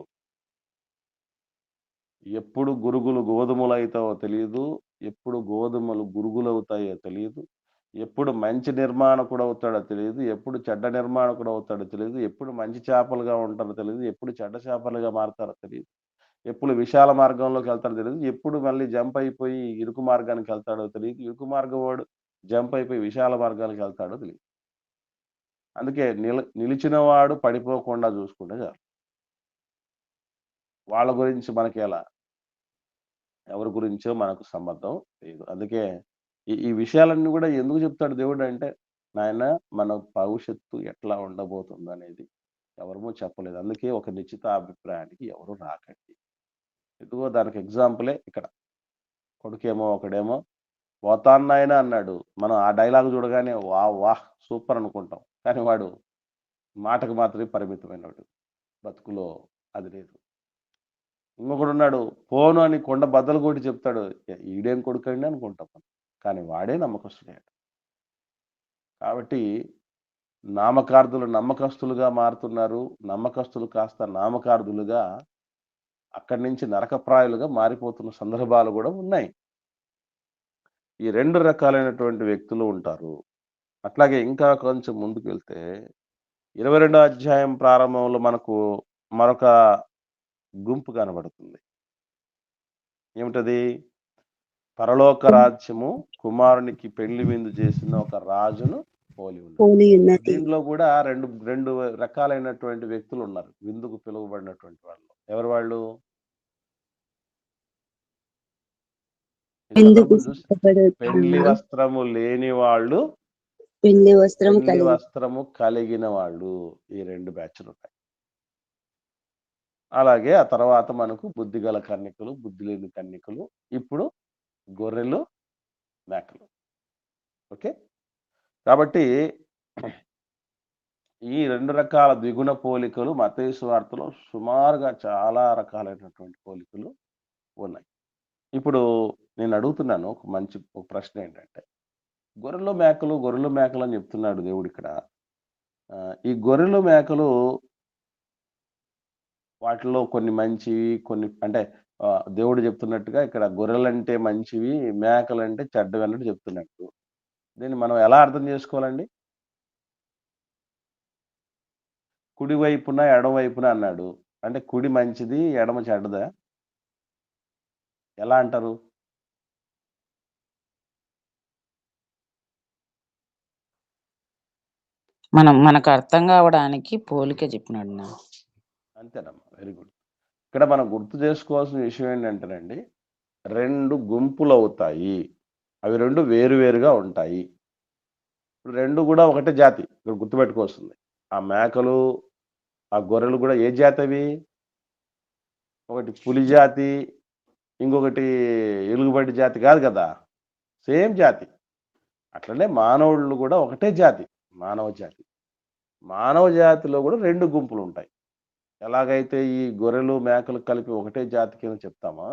ఎప్పుడు గురుగులు గోధుమలైతావో తెలీదు. ఎప్పుడు గోధుమలు గురుగులవుతాయో తెలీదు. ఎప్పుడు మంచి నిర్మాణకుడవుతాడో తెలీదు. ఎప్పుడు చెడ్డ నిర్మాణకుడవుతాడో తెలీదు. ఎప్పుడు మంచి చేపలుగా ఉంటారో తెలీదు. ఎప్పుడు చెడ్డ చేపలుగా మారతారో తెలీదు. ఎప్పుడు విశాల మార్గంలోకెళ్తాడో తెలీదు. ఎప్పుడు మళ్ళీ జంప్ అయిపోయి ఇరుకు మార్గానికెళ్తాడో తెలీదు. ఇరుకు మార్గం వాడు జంప్ అయిపోయి విశాల మార్గానికెళ్తాడో తెలీదు. అందుకే నిలిచిన వాడు పడిపోకుండా చూసుకుంటే చాలు. వాళ్ళ గురించి మనకెలా? ఎవరి గురించో మనకు సంబంధం లేదు. అందుకే ఈ విషయాలన్నీ గూడా ఎందుకు చెప్తాడు దేవుడంటే, నాయనా మన భవిష్యత్తు ఎట్లా ఉండబోతుందనేది ఎవరము చెప్పలేదు. అందుకే ఒక నిశ్చితాభిప్రాయానికి ఎవరు రాకండి. ఇదిగో దానికి ఎగ్జాంపులే ఇక్కడ. ఒకడేమో "పోతాను నాయనా" అన్నాడు. మనం ఆ డైలాగ్ చూడగానే వాహ్! సూపర్ అనుకుంటాం. కానీ వాడు మాటకు మాత్రమే పరిమితమైనోడు. బతుకులో అది లేదు. ఇంకొకడున్నాడు పోను అని కొండ బద్దలు కొట్టి చెప్తాడు. ఈడేం కొడుకండి అనుకుంటాం మనం. కానీ వాడే నమ్మకస్తుడే. కాబట్టి నామకార్థులు నమ్మకస్తులుగా మారుతున్నారు. నమ్మకస్తులు కాస్త నామకార్థులుగా అక్కడి నుంచి నరకప్రాయులుగా మారిపోతున్న సందర్భాలు గూడా ఉన్నాయి. ఈ 2 రకాలైనటువంటి వ్యక్తులు ఉంటారు. అట్లాగే ఇంకా కొంచెం ముందుకెళ్తే 22 అధ్యాయం ప్రారంభంలో మనకు మరొక గుంపు కనబడుతుంది. ఏమిటది? పరలోక రాజ్యము కుమారునికి పెళ్లి విందు చేసిన ఒక రాజును పోలి ఉన్నది. పోలి ఉన్నది. దీంట్లో కూడా రెండు రకాలైనటువంటి వ్యక్తులు ఉన్నారు. విందుకు పిలువబడినటువంటి వాళ్ళు. ఎవరు వాళ్ళు? ఈ ఎందుకు సందర్భం చూసి పెళ్లి వస్త్రము లేని వాళ్ళు, పెళ్లి వస్త్రము పెళ్లి వస్త్రము కలిగిన వాళ్ళు. ఈ 2 బ్యాచ్‌లు ఉంటాయి. అలాగే ఆ తర్వాత మనకు బుద్ధిగల కన్యకలు, బుద్ధి లేని కన్యకలు, ఇప్పుడు గొర్రెలు, మేకలు. ఓకే. కాబట్టి ఈ 2 రకాల ద్విగుణ పోలికలు మత్తయి సువార్తలో సుమారుగా చాలా రకాలైనటువంటి పోలికలు ఉన్నాయి. ఇప్పుడు నేను అడుగుతున్నాను ఒక ప్రశ్న ఏంటంటే, గొర్రెలు మేకలు అని చెప్తున్నాడు దేవుడు ఇక్కడ. ఈ గొర్రెలు మేకలు వాటిలో కొన్ని మంచివి, కొన్ని అంటే దేవుడు చెప్తున్నట్టుగా ఇక్కడ గొర్రెలంటే మంచివి, మేకలంటే చెడ్డవి అన్నట్టు చెప్తున్నట్టు. దీన్ని మనం ఎలా అర్థం చేసుకోవాలండి? కుడి వైపున, ఎడమ వైపున అన్నాడు. అంటే కుడి మంచిది, ఎడమ చెడ్డదా? ఎలా అంటారు? మనకు అర్థం కావడానికి పోలిక చెప్పినాడు నా. అంతేనమ్మా. Very good. ఇక్కడ మనం గుర్తు చేసుకోవాల్సిన విషయం ఏంటంటేనండి, 2 గుంపులవుతాయి. అవి 2 వేరువేరుగా ఉంటాయి. ఇప్పుడు 2 కూడా ఒకటే జాతి. ఇక్కడ గుర్తుపెట్టుకోవాల్సింది. ఆ మేకలు, ఆ గొర్రెలు కూడా ఏ జాతి అవి? ఒకటి పులి జాతి, ఇంకొకటి ఎలుగుబంటి జాతి కాదు కదా. సేమ్ జాతి. అట్లనే మానవుళ్ళు కూడా ఒకటే జాతి, మానవ జాతి. మానవ జాతిలో కూడా 2 గుంపులు ఉంటాయి. ఎలాగైతే ఈ గొర్రెలు, మేకలు కలిపి ఒకటే జాతి కింద చెప్తామో,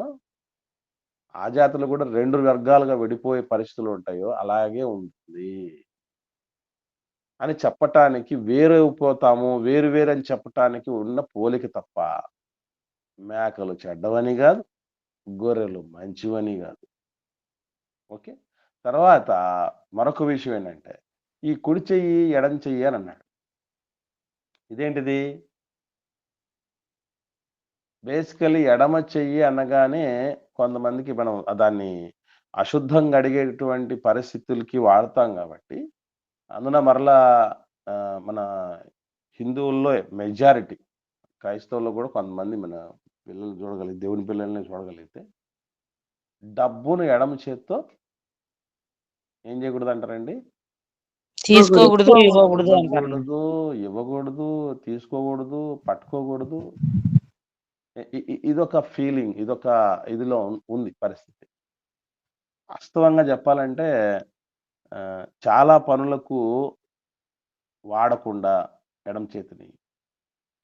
ఆ జాతిలో కూడా 2 వర్గాలుగా విడిపోయే పరిస్థితులు ఉంటాయో అలాగే ఉంటుంది అని చెప్పటానికి, వేరైపోతాము, వేరు అని చెప్పటానికి ఉన్న పోలిక తప్ప మేకలు చెడ్డవని కాదు, గొర్రెలు మంచివని కాదు. ఓకే. తర్వాత మరొక విషయం ఏంటంటే, ఈ కుడి చెయ్యి, ఎడం చెయ్యి అని అన్నాడు. ఇదేంటిది? బేసికలీ ఎడమ చెయ్యి అనగానే కొంతమందికి మనం దాన్ని అశుద్ధంగా అడిగేటువంటి పరిస్థితులకి వాడతాం కాబట్టి, అందున మరలా మన హిందువుల్లో మెజారిటీ, క్రైస్తవుల్లో కూడా కొంతమంది మన పిల్లలు చూడగలిగితే, దేవుని పిల్లల్ని చూడగలిగితే, డబ్బును ఎడమ చేత్తో ఏం చేయకూడదు అంటారండి? తీసుకోకూడదు, ఇవ్వకూడదు అంటారు. ఇవ్వకూడదు, తీసుకోకూడదు, పట్టుకోకూడదు. ఇదొక ఫీలింగ్, ఇదొక ఇదిలో ఉంది పరిస్థితి. వాస్తవంగా చెప్పాలంటే చాలా పనులకు వాడకుండా ఎడమ చేతిని,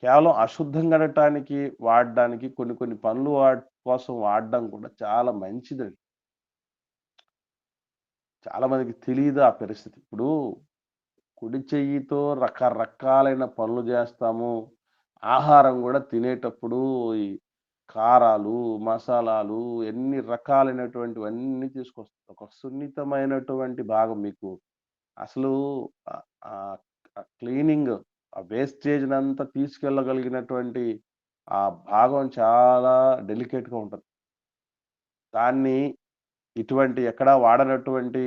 కేవలం అశుద్ధం గడటానికి వాడడానికి, కొన్ని పనులు కోసం వాడడం కూడా చాలా మంచిదండి. చాలా మందికి తెలియదు ఆ పరిస్థితి. ఇప్పుడు కుడి చెయ్యితో రకరకాలైన పనులు చేస్తాము. ఆహారం కూడా తినేటప్పుడు ఈ కారాలు, మసాలాలు, ఎన్ని రకాలైనటువంటివన్నీ తీసుకొస్తాం. ఒక సున్నితమైనటువంటి భాగం మీకు అసలు క్లీనింగ్, ఆ వేస్టేజ్‌నంతా తీసుకెళ్ళగలిగినటువంటి ఆ భాగం చాలా డెలికేట్‌గా ఉంటది. దాన్ని ఇటువంటి ఎక్కడా వాడనటువంటి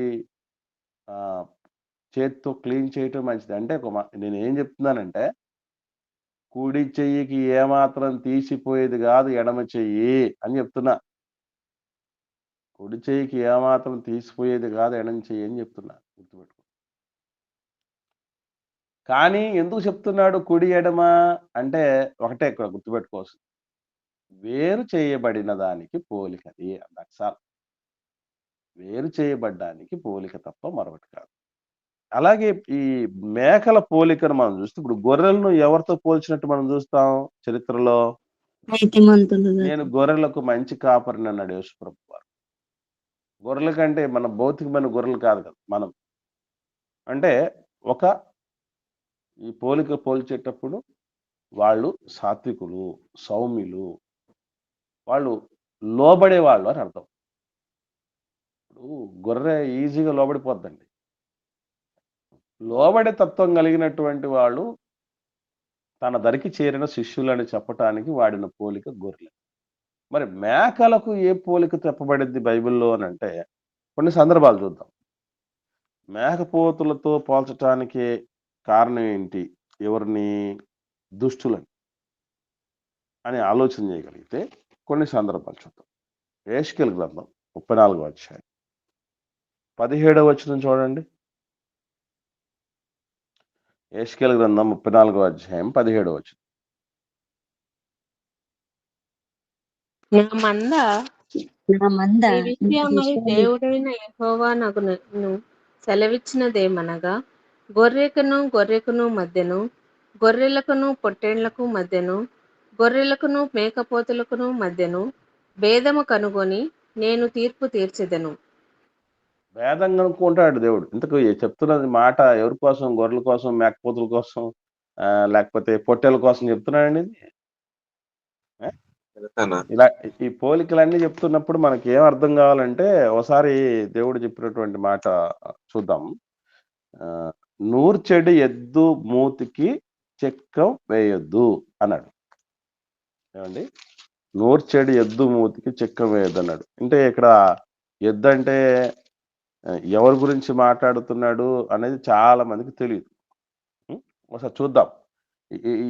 చేత్తో క్లీన్ చేయటం మంచిది. అంటే నేనేం చెప్తున్నానంటే, కుడి చెయ్యికి ఏమాత్రం తీసిపోయేది కాదు ఎడమ చెయ్యి అని చెప్తున్నా. కుడి చెయ్యికి ఏమాత్రం తీసిపోయేది కాదు ఎడమ చెయ్యి అని చెప్తున్నా. గుర్తుపెట్టుకో. కానీ ఎందుకు చెప్తున్నాడు కుడి, ఎడమ అంటే ఒకటే ఇక్కడ గుర్తుపెట్టుకోవాల్సింది. వేరు చేయబడిన దానికి పోలికది. That's all. వేరు చేయబడ్డానికి పోలిక తప్ప మరొకటి కాదు. అలాగే ఈ మేకల పోలికను మనం చూస్తే, ఇప్పుడు గొర్రెలను ఎవరితో పోల్చినట్టు మనం చూస్తాం చరిత్రలో? నేను గొర్రెలకు మంచి కాపరిని అన్నాడు యేసుప్రభు వారు. గొర్రెల కంటే మన భౌతికమైన గొర్రెలు కాదు కదా మనం. అంటే ఈ పోలిక పోల్చేటప్పుడు వాళ్ళు సాత్వికులు, సౌమ్యులు, వాళ్ళు లోబడేవాళ్ళు అని అర్థం. ఇప్పుడు గొర్రె ఈజీగా లోబడిపోద్దండి. లోబడే తత్వం కలిగినటువంటి వాళ్ళు తన దరికి చేరిన శిష్యులని చెప్పటానికి వాడిన పోలిక గొర్రెలు. మరి మేకలకు ఏ పోలిక చెప్పబడింది బైబిల్లో అని అంటే, కొన్ని సందర్భాలు చూద్దాం. మేకపోతులతో పోల్చటానికి కారణం ఏంటి? ఎవరిని? దుష్టులని అని ఆలోచన చేయగలిగితే కొన్ని సందర్భాలు చూద్దాం. యెహెజ్కేలు గ్రంథం 34వ అధ్యాయం 17వ వచనం చూడండి. యెహెజ్కేలు గ్రంథం 34వ అధ్యాయం 17వ వచనం. నా మంద ఈ విషయమై దేవుడైన యెహోవా నాకు సెలవిచ్చినదేమనగా, గొర్రెకును మధ్యను, గొర్రెలకును పొట్టేళ్లకు మధ్యను, గొర్రెలకును మేకపోతులకును మధ్యను భేదము కనుగొని నేను తీర్పు తీర్చెదను. భేదం కనుక్కుంటాడు దేవుడు. ఇంతకు చెప్తున్నది మాట ఎవరి కోసం? గొర్రెల కోసం, మేకపోతుల కోసం, లేకపోతే పొట్టేళ్ళ కోసం చెప్తున్నాడండి ఇది? ఆ? వెళ్తానా? ఇలా ఈ పోలికలన్నీ చెప్తున్నప్పుడు మనకి ఏం అర్థం కావాలంటే, ఒకసారి దేవుడు చెప్పినటువంటి మాట చూద్దాం. నూర్చెడు ఎద్దు మూతికి చెక్కం వేయొద్దు అన్నాడు. ఏమండి? నూర్చెడు ఎద్దు మూతికి చెక్కం వేయొద్దు అన్నాడు. అంటే ఇక్కడ ఎద్దు అంటే ఎవరి గురించి మాట్లాడుతున్నాడు అనేది చాలా మందికి తెలియదు. ఒకసారి చూద్దాం.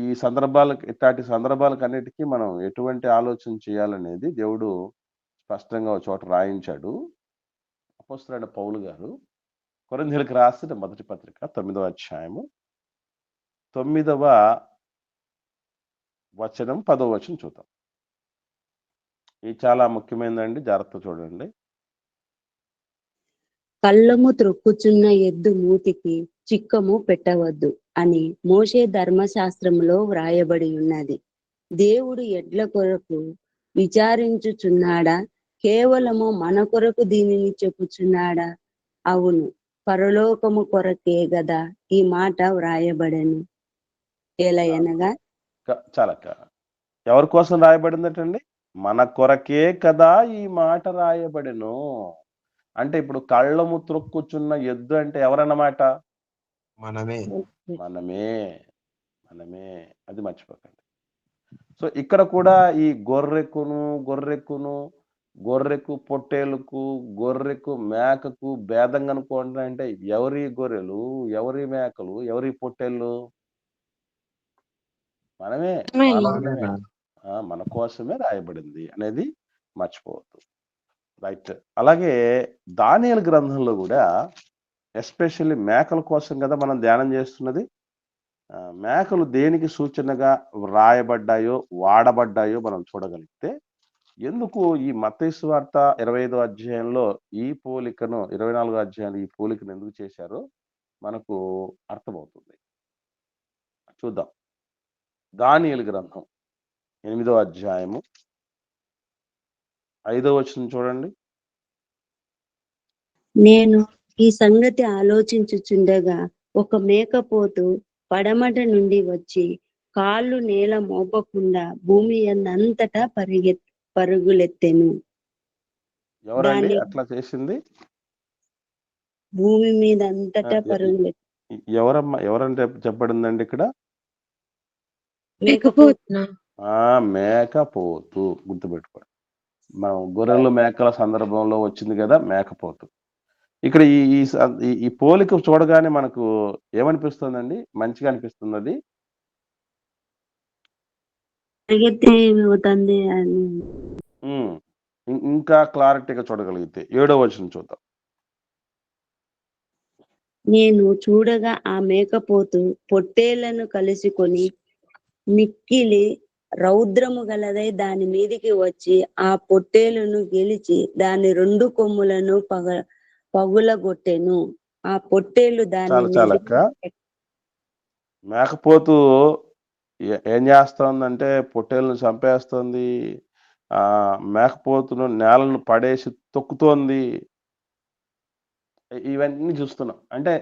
ఈ సందర్భాలకు, ఇట్లాంటి సందర్భాలకు అన్నిటికీ మనం ఎటువంటి ఆలోచన చేయాలనేది దేవుడు స్పష్టంగా ఒక చోట రాయించాడు. అపోస్తలుడైన పౌలు గారు కొరింథీయులకు రాసిన మొదటి పత్రిక 9వ అధ్యాయము 9వ వచనం 10వ వచనం చూద్దాం. ఇది చాలా ముఖ్యమైనదండి, జాగ్రత్త చూడండి. కళ్ళము త్రొక్కుచున్న ఎద్దు మూతికి చిక్కము పెట్టవద్దు అని మోషే ధర్మశాస్త్రములో వ్రాయబడి ఉన్నది. దేవుడు ఎడ్ల కొరకు విచారించుచున్నాడా? కేవలము మన కొరకు దీనిని చెప్పుచున్నాడా? అవును, పరలోకము కొరకే గదా ఈ మాట వ్రాయబడను. ఎలయనగా చాలక్క ఎవరి కోసం రాయబడిందటండి? మన కొరకే కదా ఈ మాట రాయబడెను. అంటే ఇప్పుడు కళ్ళము త్రొక్కుచున్న ఎద్దు అంటే ఎవరన్నమాట? మనమే. మనమే. మనమే. అది మర్చిపోకండి. సో ఇక్కడ కూడా ఈ గొర్రెకు పొట్టేలుకు, గొర్రెకు మేకకు భేదం కనుక్కోండి అంటే ఎవరి గొర్రెలు, ఎవరి మేకలు, ఎవరి పొట్టేళ్ళు? మనమే. మానవులమే. మన కోసమే రాయబడింది అనేది మర్చిపోవద్దు. రైట్. అలాగే దానియేలు గ్రంథంలో కూడా ఎస్పెషల్లీ మేకల కోసం కదా మనం ధ్యానం చేస్తున్నది. మేకలు దేనికి సూచనగా రాయబడ్డాయో, వాడబడ్డాయో మనం చూడగలిగితే, ఎందుకు ఈ మత్తయి సువార్త 25వ అధ్యాయంలో ఈ పోలికను, 24వ అధ్యాయంలో ఈ పోలికను ఎందుకు చేశారో మనకు అర్థమవుతుంది. చూద్దాం. దానియేలు గ్రంథం 8వ అధ్యాయము 5వ వచనం చూడండి. నేను ఈ సంగతి ఆలోచించుచుండగా ఒక మేకపోతు పడమట నుండి వచ్చి కాళ్ళు నేల మోపకుండా భూమి అంతటా పరుగులెత్తెను. ఎవరండి దాని అట్లా చేసింది? భూమి మీద అంతటా పరుగులెత్తే ఎవరంటే చెప్పబడిందండి ఇక్కడ? మేకపోతున్నా? మేకపోతు. గుర్తుపెట్టుకోండి. మనం గొర్రెలు మేకల సందర్భంలో వచ్చింది కదా మేకపోతు. ఇక్కడ ఈ పోలిక చూడగానే మనకు ఏమనిపిస్తుందండి? మంచిగా అనిపిస్తుంది అది? పరిగెత్తిపోతుంది అని. ఇంకా క్లారిటీగా చూడగలిగితే 7వ వచనం చూద్దాం. నేను చూడగా ఆ మేకపోతు పొట్టేళ్లను కలుసుకొని మిక్కిలి రౌద్రము గలదై దాని మీదికి వచ్చి ఆ పొట్టేలును గెలిచి దాని 2 కొమ్ములను పగులగొట్టెను. ఆ పొట్టేలు దాని చాలక్క. మేకపోతు ఏం చేస్తోందంటే పొట్టేళ్ళను చంపేస్తుంది. మేకపోతును నేలను పడేసి తొక్కుతోంది. ఇవన్నీ చూస్తున్నాం. అంటే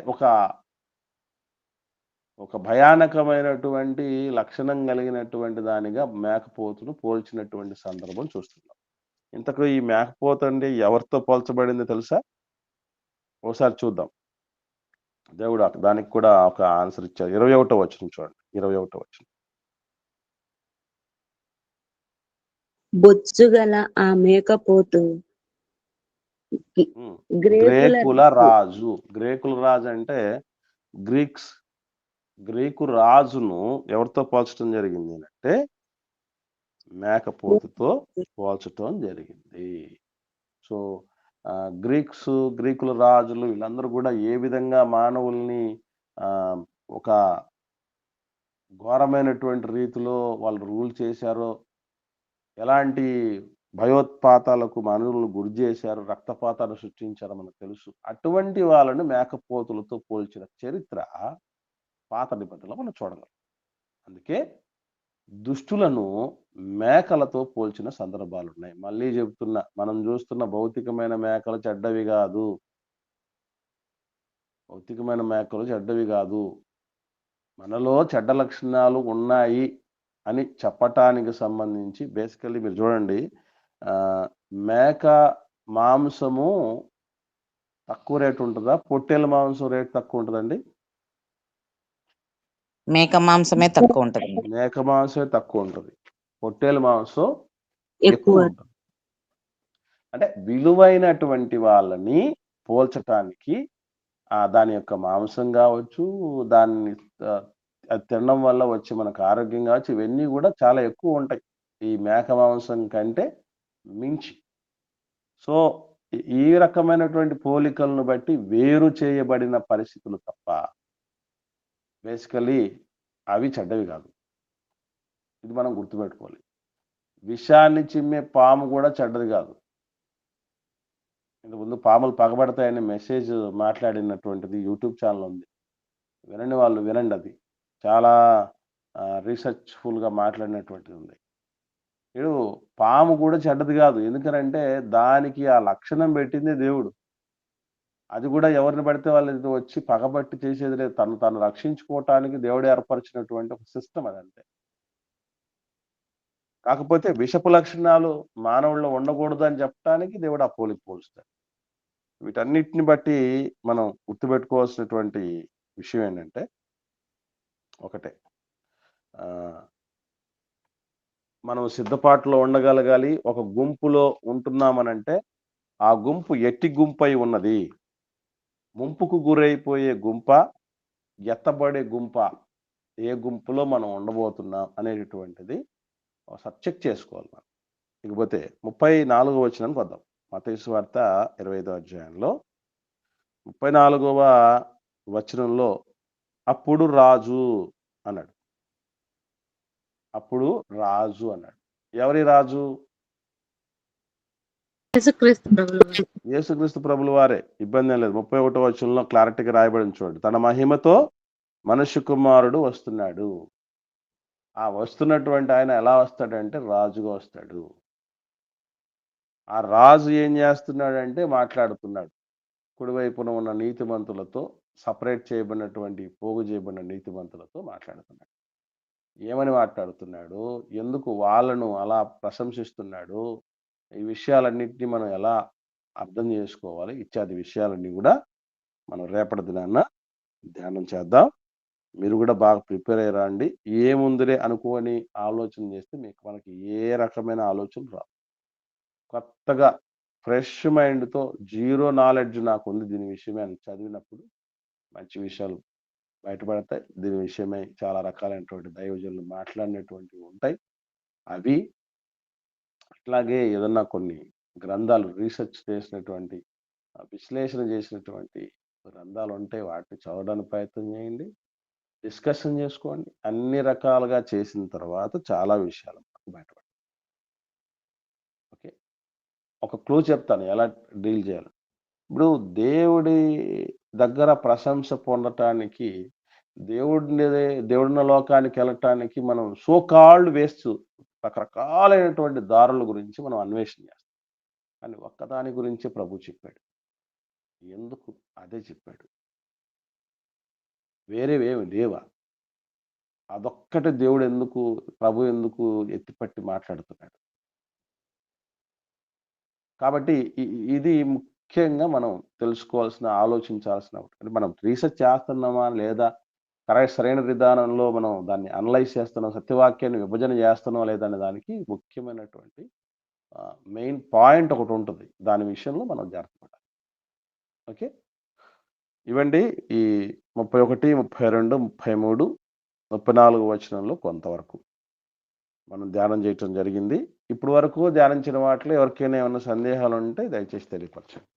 ఒక భయానకమైనటువంటి లక్షణం కలిగినటువంటి దానిగా మేకపోతును పోల్చినటువంటి సందర్భం చూస్తున్నాం. ఇంతకు ఈ మేకపోతు అంటే ఎవరితో పోల్చబడింది తెలుసా? ఒకసారి చూద్దాం. దేవుడు దానికి కూడా ఒక ఆన్సర్ ఇచ్చారు. 21వ వచనం చూడండి. 21వ వచనం. బొచ్చుగల ఆ మేకపోతు గ్రేకుల రాజు. గ్రేకుల రాజు అంటే గ్రీకు రాజును ఎవరితో పోల్చడం జరిగింది అంటే మేకపోతుతో పోల్చటం జరిగింది. సో గ్రీకుల రాజులు వీళ్ళందరూ కూడా ఏ విధంగా మానవుల్ని ఒక ఘోరమైనటువంటి రీతిలో వాళ్ళు రూల్ చేశారో, ఎలాంటి భయోత్పాతాలకు మానవులను గురి చేశారు, రక్తపాతాలు సృష్టించారో మనకు తెలుసు. అటువంటి వాళ్ళని మేకపోతులతో పోల్చిన చరిత్ర పాత నిబంధనలో మనం చూడగలం. అందుకే దుష్టులను మేకలతో పోల్చిన సందర్భాలు ఉన్నాయి. మళ్ళీ చెప్తున్నా, మనం చూస్తున్న భౌతికమైన మేకలు చెడ్డవి కాదు. భౌతికమైన మేకలు చెడ్డవి కాదు. మనలో చెడ్డ లక్షణాలు ఉన్నాయి అని చెప్పటానికి సంబంధించి బేసికల్లీ మీరు చూడండి, మేక మాంసము తక్కువ రేటు ఉంటుందా? పొట్టేల మాంసం రేటు తక్కువ ఉంటుందండి? మేక మాంసమే తక్కువ ఉంటది. మేక మాంసమే తక్కువ ఉంటుంది. పొట్టేల మాంసం ఎక్కువ ఎక్కువ ఉంటుంది. అంటే విలువైనటువంటి వాళ్ళని పోల్చటానికి దాని యొక్క మాంసం కావచ్చు, దాన్ని అది తినడం వల్ల వచ్చి మనకు ఆరోగ్యం కావచ్చు, ఇవన్నీ కూడా చాలా ఎక్కువ ఉంటాయి ఈ మేక మాంసం కంటే మించి. సో ఈ రకమైనటువంటి పోలికలను బట్టి వేరు చేయబడిన పరిస్థితులు తప్ప బేసికలీ అవి చెడ్డవి కాదు. ఇది మనం గుర్తుపెట్టుకోవాలి. విషాన్ని చిమ్మే పాము కూడా చెడ్డది కాదు. ఇంతకుముందు పాములు పగబడతాయని మెసేజ్ మాట్లాడినటువంటిది యూట్యూబ్ ఛానల్ ఉంది, వినండి, వాళ్ళు వినండి. అది చాలా రీసెర్చ్ఫుల్గా మాట్లాడినటువంటిది ఉంది. ఇప్పుడు పాము కూడా చెడ్డది కాదు, ఎందుకనంటే దానికి ఆ లక్షణం పెట్టిందే దేవుడు. అది కూడా ఎవరిని పడితే వాళ్ళు వచ్చి పగబట్టి చేసేది లేదు. తను రక్షించుకోవటానికి దేవుడు ఏర్పరిచినటువంటి ఒక సిస్టమ్ అదంతే. కాకపోతే విషపు లక్షణాలు మానవుల్లో ఉండకూడదు అని చెప్పడానికి దేవుడు ఆ పోలిక పోలుస్తాడు. వీటన్నిటిని బట్టి మనం గుర్తుపెట్టుకోవాల్సినటువంటి విషయం ఏంటంటే ఒకటే, మనం సిద్ధపాటులో ఉండగలగాలి. ఒక గుంపులో ఉంటున్నామనంటే ఆ గుంపు ఎట్టి గుంపై ఉన్నది, ముంపుకు గురైపోయే గుంప, ఎత్తబడే గుంప, ఏ గుంపులో మనం ఉండబోతున్నాం అనేటటువంటిది చెక్ చేసుకోవాలి మనం. ఇకపోతే 34వ వచనానికి వద్దాం. మత్తయి సువార్త 25వ అధ్యాయంలో 34వ వచనంలో అప్పుడు రాజు అన్నాడు. అప్పుడు రాజు అన్నాడు. ఎవరి రాజు? యేసుక్రీస్తు ప్రభుల వారే. ఇబ్బంది ఏం లేదు. 31వ వచనంలో క్లారిటీగా రాయబడింది చూడండి. తన మహిమతో మనుష్య కుమారుడు వస్తున్నాడు. ఆ వస్తున్నటువంటి ఆయన ఎలా వస్తాడంటే రాజుగా వస్తాడు. ఆ రాజు ఏం చేస్తున్నాడంటే మాట్లాడుతున్నాడు. కుడివైపున ఉన్న నీతిమంతులతో, సపరేట్ చేయబడినటువంటి పోగు చేయబడిన నీతిమంతులతో మాట్లాడుతున్నాడు. ఏమని మాట్లాడుతున్నాడు, ఎందుకు వాళ్ళను అలా ప్రశంసిస్తున్నాడు, ఈ విషయాలన్నింటినీ మనం ఎలా అర్థం చేసుకోవాలి, ఇత్యాది విషయాలన్నీ కూడా మనం రేపటి దినాన్న ధ్యానం చేద్దాం. మీరు కూడా బాగా ప్రిపేర్ అయ్యారా అండి? ఏముందిరే అనుకోని ఆలోచన చేస్తే మనకి ఏ రకమైన ఆలోచన రావు. కొత్తగా ఫ్రెష్ మైండ్తో జీరో నాలెడ్జ్ నాకు ఉంది దీని విషయమే అని చదివినప్పుడు మంచి విషయాలు బయటపడతాయి. దీని విషయమై చాలా రకాలైనటువంటి దైవజనులు మాట్లాడినటువంటివి ఉంటాయి. అవి అట్లాగే ఏదన్నా కొన్ని గ్రంథాలు రీసెర్చ్ చేసినటువంటి, విశ్లేషణ చేసినటువంటి గ్రంథాలు ఉంటాయి, వాటిని చదవడానికి ప్రయత్నం చేయండి, డిస్కషన్ చేసుకోండి. అన్ని రకాలుగా చేసిన తర్వాత చాలా విషయాలు బయటపడతాయి. ఓకే, ఒక క్లూ చెప్తాను ఎలా డీల్ చేయాలి. ఇప్పుడు దేవుడి దగ్గర ప్రశంస పొందటానికి, దేవుడిన లోకానికి వెళ్ళటానికి మనం సోకాల్డ్ వేస్ట్ రకరకాలైనటువంటి దారుల గురించి మనం అన్వేషణ చేస్తాం. కానీ ఒక్కదాని గురించి ప్రభు చెప్పాడు. ఎందుకు? అదే చెప్పాడు. వేరేవేమి లేవా? అదొక్కటే దేవుడు ఎందుకు, ప్రభు ఎందుకు ఎత్తిపట్టి మాట్లాడుతున్నాడు. కాబట్టి ఇది ముఖ్యంగా మనం తెలుసుకోవాల్సిన, ఆలోచించాల్సిన, మనం రీసెర్చ్ చేస్తున్నామా లేదా, సరైన విధానంలో మనం దాన్ని అనలైజ్ చేస్తున్నాం, సత్యవాక్యాన్ని విభజన చేస్తున్నాం లేదా అనే దానికి ముఖ్యమైనటువంటి మెయిన్ పాయింట్ ఒకటి ఉంటుంది. దాని విషయంలో మనం జాగ్రత్త పడాలి. ఓకే, ఇవండి ఈ 31, 32, 33, 34 వచనంలో కొంతవరకు మనం ధ్యానం చేయటం జరిగింది. ఇప్పుడు వరకు ధ్యానించిన వాటిలో ఎవరికైనా ఏమైనా సందేహాలు ఉంటే దయచేసి తెలియపరచండి.